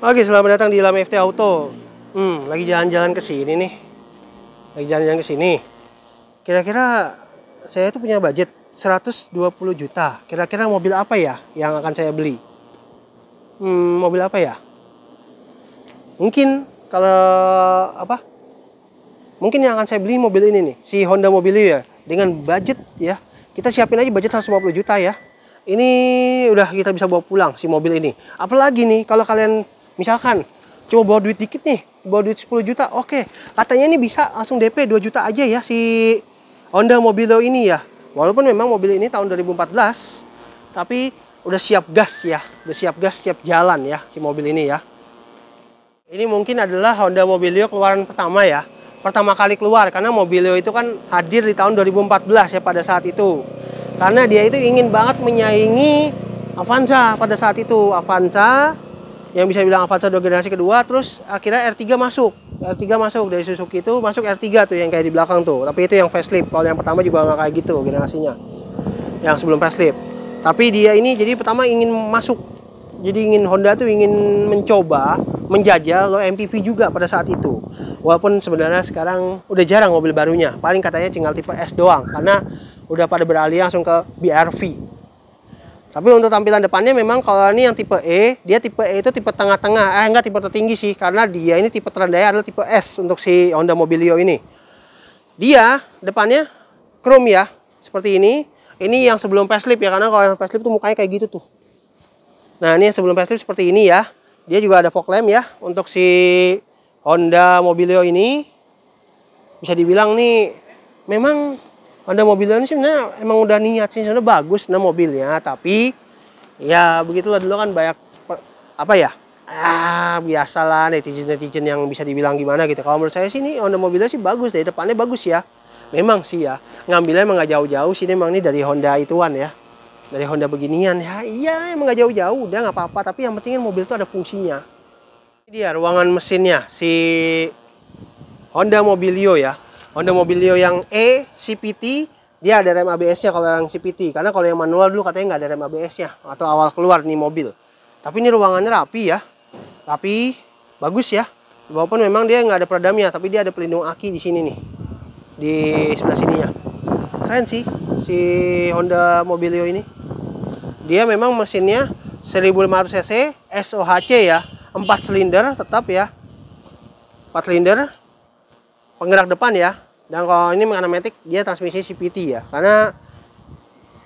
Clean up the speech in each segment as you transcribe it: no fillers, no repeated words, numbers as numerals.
Oke, selamat datang di Ilham FT Auto. Lagi jalan-jalan ke sini nih. Lagi jalan-jalan ke sini. Kira-kira saya tuh punya budget 120 juta. Kira-kira mobil apa ya yang akan saya beli? Mobil apa ya? Mungkin kalau apa? Mungkin yang akan saya beli mobil ini nih, si Honda Mobilio ya. Dengan budget ya. Kita siapin aja budget 150 juta ya. Ini udah kita bisa bawa pulang si mobil ini. Apalagi nih kalau kalian misalkan cuma bawa duit dikit nih, bawa duit 10 juta, oke. Katanya ini bisa langsung DP 2 juta aja ya si Honda Mobilio ini ya. Walaupun memang mobil ini tahun 2014, tapi udah siap gas ya. Udah siap gas, siap jalan ya si mobil ini ya. Ini mungkin adalah Honda Mobilio keluaran pertama ya. Pertama kali keluar, karena Mobilio itu kan hadir di tahun 2014 ya pada saat itu. Karena dia itu ingin banget menyaingi Avanza pada saat itu. Avanza yang bisa bilang Avanza 2 generasi kedua, terus akhirnya R3 masuk. R3 masuk dari Suzuki itu masuk R3 tuh yang kayak di belakang tuh. Tapi itu yang facelift. Kalau yang pertama juga nggak kayak gitu generasinya. Yang sebelum facelift. Tapi dia ini jadi pertama ingin masuk. Jadi Honda tuh ingin mencoba menjajal low MPV juga pada saat itu. Walaupun sebenarnya sekarang udah jarang mobil barunya. Paling katanya tinggal tipe S doang karena udah pada beralih langsung ke BRV. Tapi untuk tampilan depannya memang kalau ini yang tipe E, dia tipe E itu tipe tengah-tengah. Enggak tipe tertinggi sih, karena dia ini tipe terendah adalah tipe S untuk si Honda Mobilio ini. Dia depannya chrome ya, seperti ini. Ini yang sebelum facelift ya, karena kalau yang facelift tuh mukanya kayak gitu tuh. Nah ini yang sebelum facelift seperti ini ya. Dia juga ada fog lamp ya untuk si Honda Mobilio ini. Bisa dibilang nih memang Honda Mobilio ini sebenarnya emang udah niat sih, sebenarnya bagus nah mobilnya, tapi ya begitulah dulu kan banyak apa ya, biasalah netizen yang bisa dibilang gimana gitu. Kalau menurut saya sih ini Honda Mobilio sih bagus, dari depannya bagus ya, memang sih ya, ngambilnya emang gak jauh-jauh sih, memang ini dari Honda ituan ya, dari Honda beginian ya, iya emang gak jauh-jauh, udah nggak apa-apa, tapi yang penting kan mobil itu ada fungsinya. Ini dia ruangan mesinnya si Honda Mobilio ya. Honda Mobilio yang E CVT, dia ada rem ABS-nya kalau yang CVT. Karena kalau yang manual dulu katanya nggak ada rem ABS-nya atau awal keluar nih mobil. Tapi ini ruangannya rapi ya, rapi, bagus ya. Walaupun memang dia nggak ada peredamnya, tapi dia ada pelindung aki di sini nih, di sebelah sininya. Keren sih si Honda Mobilio ini. Dia memang mesinnya 1500 cc SOHC ya, 4 silinder tetap ya, 4 silinder. Penggerak depan ya, dan kalau ini karena Matic dia transmisi CVT ya, karena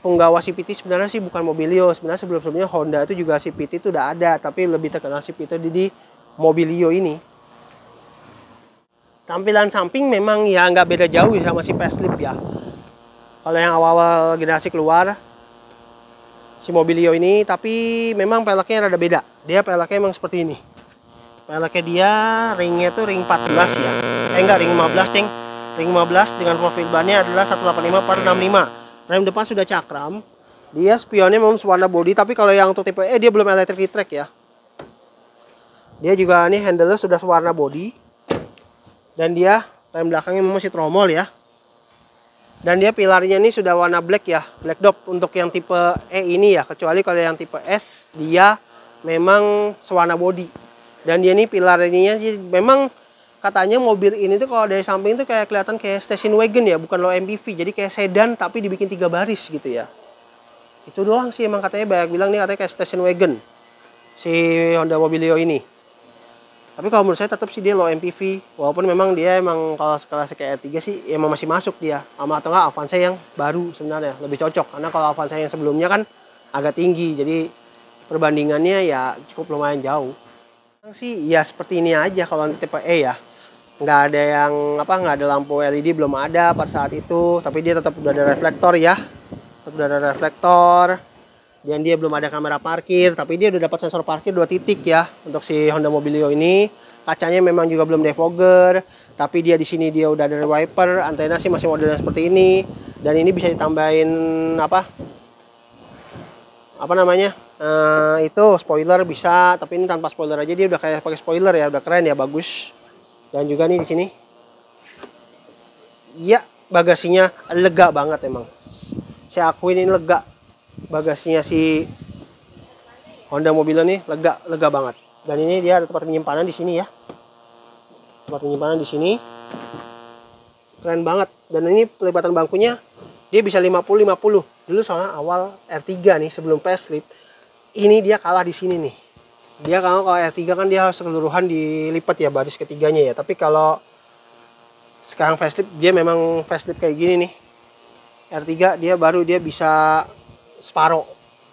penggawa CVT sebenarnya sih bukan Mobilio, sebenarnya sebelumnya Honda itu juga CVT itu udah ada, tapi lebih terkenal CVT di Mobilio ini. Tampilan samping memang ya nggak beda jauh sama si facelift ya. Kalau yang awal-awal generasi keluar si Mobilio ini, tapi memang peleknya rada beda. Dia peleknya memang seperti ini. Peleknya dia ringnya tuh ring 14 ya. Enggak, ring 15 ding. Ring 15 dengan profil bannya adalah 185/65. Rem depan sudah cakram. Dia spionnya memang warna body, tapi kalau yang untuk tipe E dia belum electric track ya. Dia juga nih handle sudah warna body. Dan dia rem belakangnya memang masih tromol ya. Dan dia pilarnya ini sudah warna black ya, black dop untuk yang tipe E ini ya. Kecuali kalau yang tipe S dia memang sewarna body. Dan dia ini pilarnya memang katanya mobil ini tuh kalau dari samping tuh kayak kelihatan kayak station wagon ya, bukan low MPV. Jadi kayak sedan tapi dibikin 3 baris gitu ya. Itu doang sih emang katanya banyak bilang nih katanya kayak station wagon si Honda Mobilio ini. Tapi kalau menurut saya tetap sih dia low MPV. Walaupun memang dia emang kalau kelas kayak R3 sih emang masih masuk dia. Sama atau enggak Avanza yang baru sebenarnya lebih cocok. Karena kalau Avanza yang sebelumnya kan agak tinggi. Jadi perbandingannya ya cukup lumayan jauh. Sih ya seperti ini aja kalau tipe E ya, nggak ada yang nggak ada lampu LED, belum ada pada saat itu, tapi dia tetap udah ada reflektor ya, tetap udah ada reflektor, dan dia belum ada kamera parkir, tapi dia udah dapat sensor parkir 2 titik ya untuk si Honda Mobilio ini. Kacanya memang juga belum defogger, tapi dia di sini dia udah ada wiper, antena sih masih modelnya seperti ini, dan ini bisa ditambahin apa namanya? Itu spoiler bisa, tapi ini tanpa spoiler aja, dia udah kayak pakai spoiler ya, udah keren ya, bagus. Dan juga nih di sini, ya bagasinya lega banget emang. Saya akuin ini lega, bagasinya si Honda Mobilio nih lega banget. Dan ini dia ada tempat penyimpanan di sini ya. Tempat penyimpanan di sini. Keren banget. Dan ini pelibatan bangkunya dia bisa 50-50. Dulu soalnya awal R3 nih sebelum facelift, ini dia kalah di sini nih. Dia kalau R3 kan dia harus keseluruhan dilipat ya baris ketiganya ya. Tapi kalau sekarang facelift dia memang facelift kayak gini nih. R3 dia baru dia bisa separuh.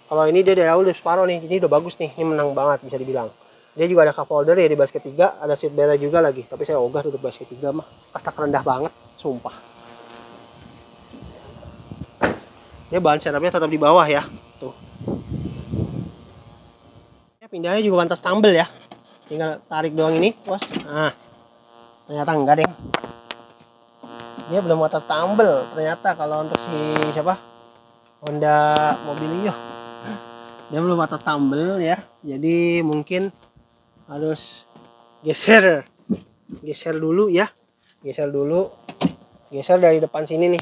Kalau ini dia dari awal udah separuh nih. Ini udah bagus nih. Ini menang banget bisa dibilang. Dia juga ada cup holder ya di baris ketiga, ada seat belt juga lagi. Tapi saya ogah tutup baris ketiga mah. Kastak rendah banget, sumpah. Dia bahan serapnya tetap di bawah ya. Tuh. Ya, pindahnya juga pantas tumble ya. Tinggal tarik doang ini, bos. Nah, ternyata enggak deh. Dia belum atas tumble. Ternyata kalau untuk si siapa? Honda Mobilio. Dia belum atas tumble ya. Jadi mungkin harus geser dulu ya. Geser dari depan sini nih.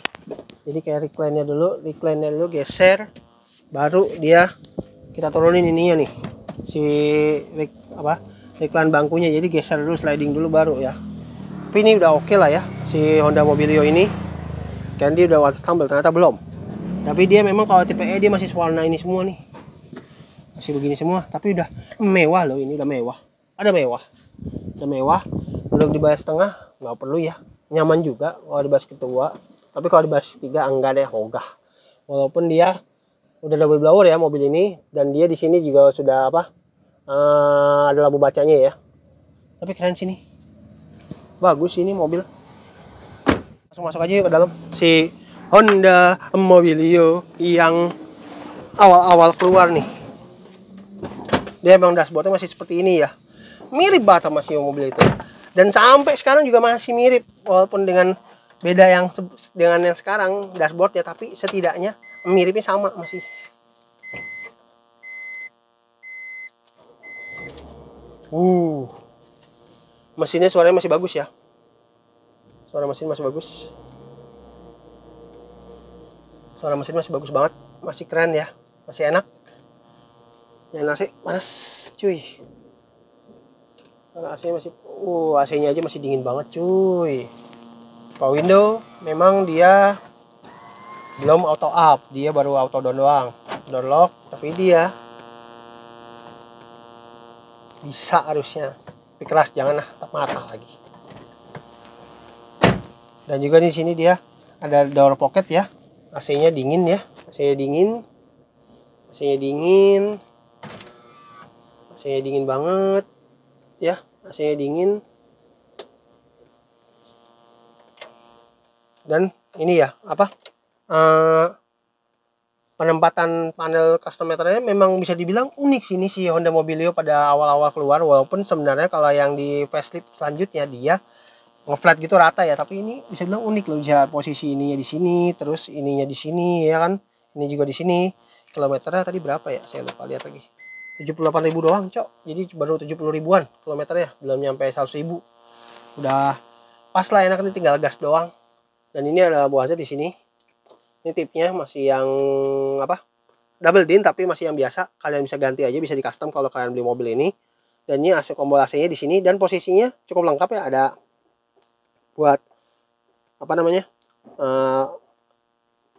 Jadi kayak recline-nya dulu geser, baru dia kita turunin ininya nih si recline bangkunya. Jadi geser dulu, sliding dulu baru ya. Tapi ini udah oke lah ya si Honda Mobilio ini. Candy udah water tumble, ternyata belum. Tapi dia memang kalau tipe E dia masih warna ini semua nih, masih begini semua. Tapi udah mewah loh, ini udah mewah. Udah mewah. Duduk di baris tengah nggak perlu ya, nyaman juga kalau di baris kedua. Tapi kalau di baris ketiga enggak deh, ogah. Walaupun dia udah double blower ya mobil ini, dan dia di sini juga sudah ada lampu bacanya ya. Tapi keren sih nih, bagus ini mobil. Langsung masuk aja yuk ke dalam si Honda Mobilio yang awal-awal keluar nih. Dia emang dashboardnya masih seperti ini ya, mirip banget sama si mobil itu. Dan sampai sekarang juga masih mirip, walaupun dengan beda dengan yang sekarang dashboardnya, tapi setidaknya miripnya sama masih. Mesinnya suaranya masih bagus ya. Suara mesin masih bagus. Suara mesin masih bagus banget, masih keren ya, masih enak. Yang AC panas, cuy. Karena AC-nya masih, AC-nya aja masih dingin banget, cuy. Power window memang dia belum auto up, dia baru auto down doang. Door lock, tapi dia bisa harusnya. Tapi keras, janganlah tak mata lagi. Dan juga di sini dia ada door pocket ya. AC-nya dingin ya, AC-nya dingin banget ya, AC-nya dingin. Dan ini ya penempatan panel custom meternya memang bisa dibilang unik sih ini si Honda Mobilio pada awal-awal keluar. Walaupun sebenarnya kalau yang di facelift selanjutnya dia nge-flat gitu rata ya, tapi ini bisa bilang unik loh. Bisa posisi ininya di sini, terus ininya di sini ya kan, ini juga di sini. Kilometernya tadi berapa ya, saya lupa lihat lagi. 78.000 doang, cok. Jadi baru 70 ribuan kilometernya, belum nyampe 100.000. Udah pas lah, enak, nih tinggal gas doang. Dan ini ada buahnya di sini. Ini tipnya masih yang double din, tapi masih yang biasa. Kalian bisa ganti aja, bisa di custom kalau kalian beli mobil ini. Dan ini AC combo AC-nya di sini, dan posisinya cukup lengkap ya. Ada buat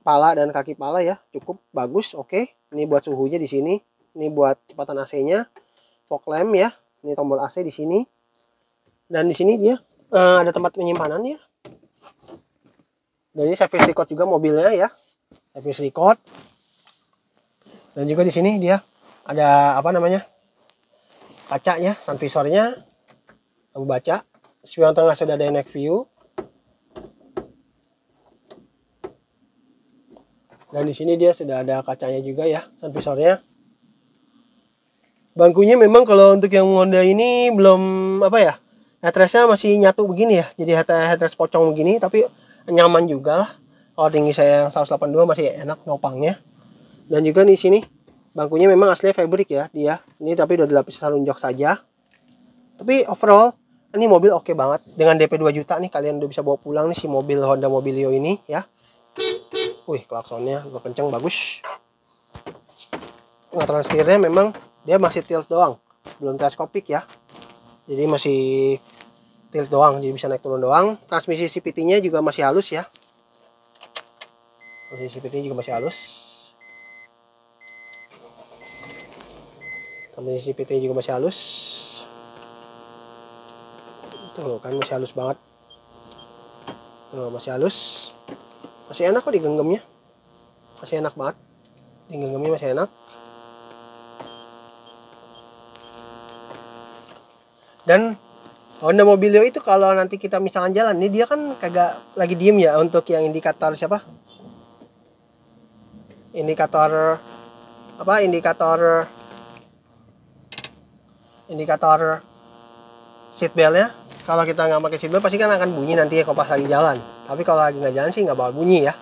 pala dan kaki pala ya, cukup bagus. Oke. Ini buat suhunya di sini, ini buat kecepatan AC-nya, fog lamp ya, ini tombol AC di sini. Dan di sini dia ada tempat penyimpanan ya. Dan ini service record juga mobilnya ya, service record. Dan juga di sini dia ada kacanya, sun visornya, lampu baca. Spion tengah sudah ada night view. Dan di sini dia sudah ada kacanya juga ya, sun visornya. Bangkunya memang kalau untuk yang Honda ini belum headrestnya masih nyatu begini ya. Jadi headrest pocong begini, tapi nyaman juga lah. Kalau tinggi saya yang 182 masih enak nopangnya. Dan juga di sini bangkunya memang aslinya fabric ya dia. Ini tapi udah dilapis sarung jok saja. Tapi overall ini mobil oke banget. Dengan DP 2 juta nih kalian udah bisa bawa pulang nih si mobil Honda Mobilio ini ya. Wih, klaksonnya kenceng, bagus. Pengaturan setirnya memang dia masih tilt doang. belum teleskopik ya. Jadi masih tilt doang, jadi bisa naik turun doang. Transmisi CVT-nya juga masih halus ya. Transmisi CVT juga masih halus. Transmisi CVT juga masih halus. Tuh kan masih halus banget. Tuh masih halus. Masih enak kok digenggamnya. Masih enak banget. Digenggamnya masih enak. Dan Honda Mobilio itu kalau nanti kita misalkan jalan, nih dia kan kagak lagi diem ya untuk yang indikator siapa? Indikator apa? Indikator seatbeltnya. Kalau kita nggak pakai seatbelt pasti kan akan bunyi nanti ya kalau pas lagi jalan. Tapi kalau lagi nggak jalan sih nggak bakal bunyi ya.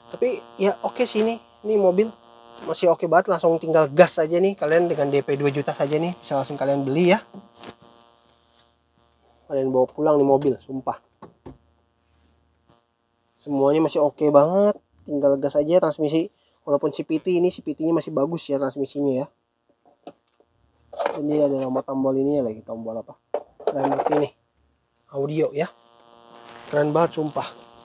Tapi ya oke sih ini mobil masih oke banget, langsung tinggal gas aja nih kalian dengan DP 2 juta saja nih bisa langsung kalian beli ya. Kalian bawa pulang nih mobil, sumpah. Semuanya masih oke banget, tinggal gas aja. Transmisi walaupun CVT-nya masih bagus ya transmisinya ya. Ini ada tombol ini ya, lagi tombol apa? Remote ini. Audio ya. Keren banget sumpah.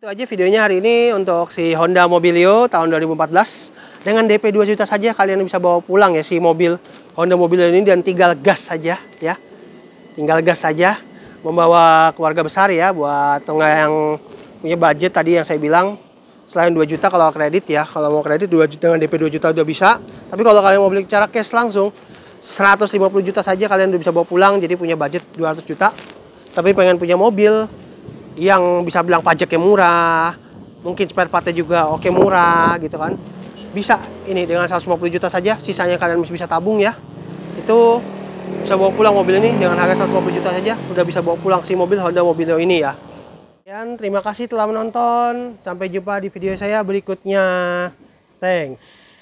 Itu aja videonya hari ini untuk si Honda Mobilio tahun 2014. Dengan DP 2 juta saja kalian bisa bawa pulang ya si mobil Honda Mobilio ini, dan tinggal gas saja ya. Tinggal gas saja, membawa keluarga besar ya, buat atau nggak yang punya budget tadi yang saya bilang. Selain 2 juta kalau kredit ya, kalau mau kredit 2 juta dengan DP 2 juta udah bisa. Tapi kalau kalian mau beli secara cash langsung 150 juta saja kalian udah bisa bawa pulang, jadi punya budget 200 juta. Tapi pengen punya mobil yang bisa bilang pajaknya murah, mungkin spare partnya juga oke murah gitu kan, bisa ini dengan 150 juta saja, sisanya kalian masih bisa tabung ya. Itu bisa bawa pulang mobil ini dengan harga 150 juta saja, udah bisa bawa pulang si mobil Honda Mobilio ini ya. Dan terima kasih telah menonton, sampai jumpa di video saya berikutnya. Thanks.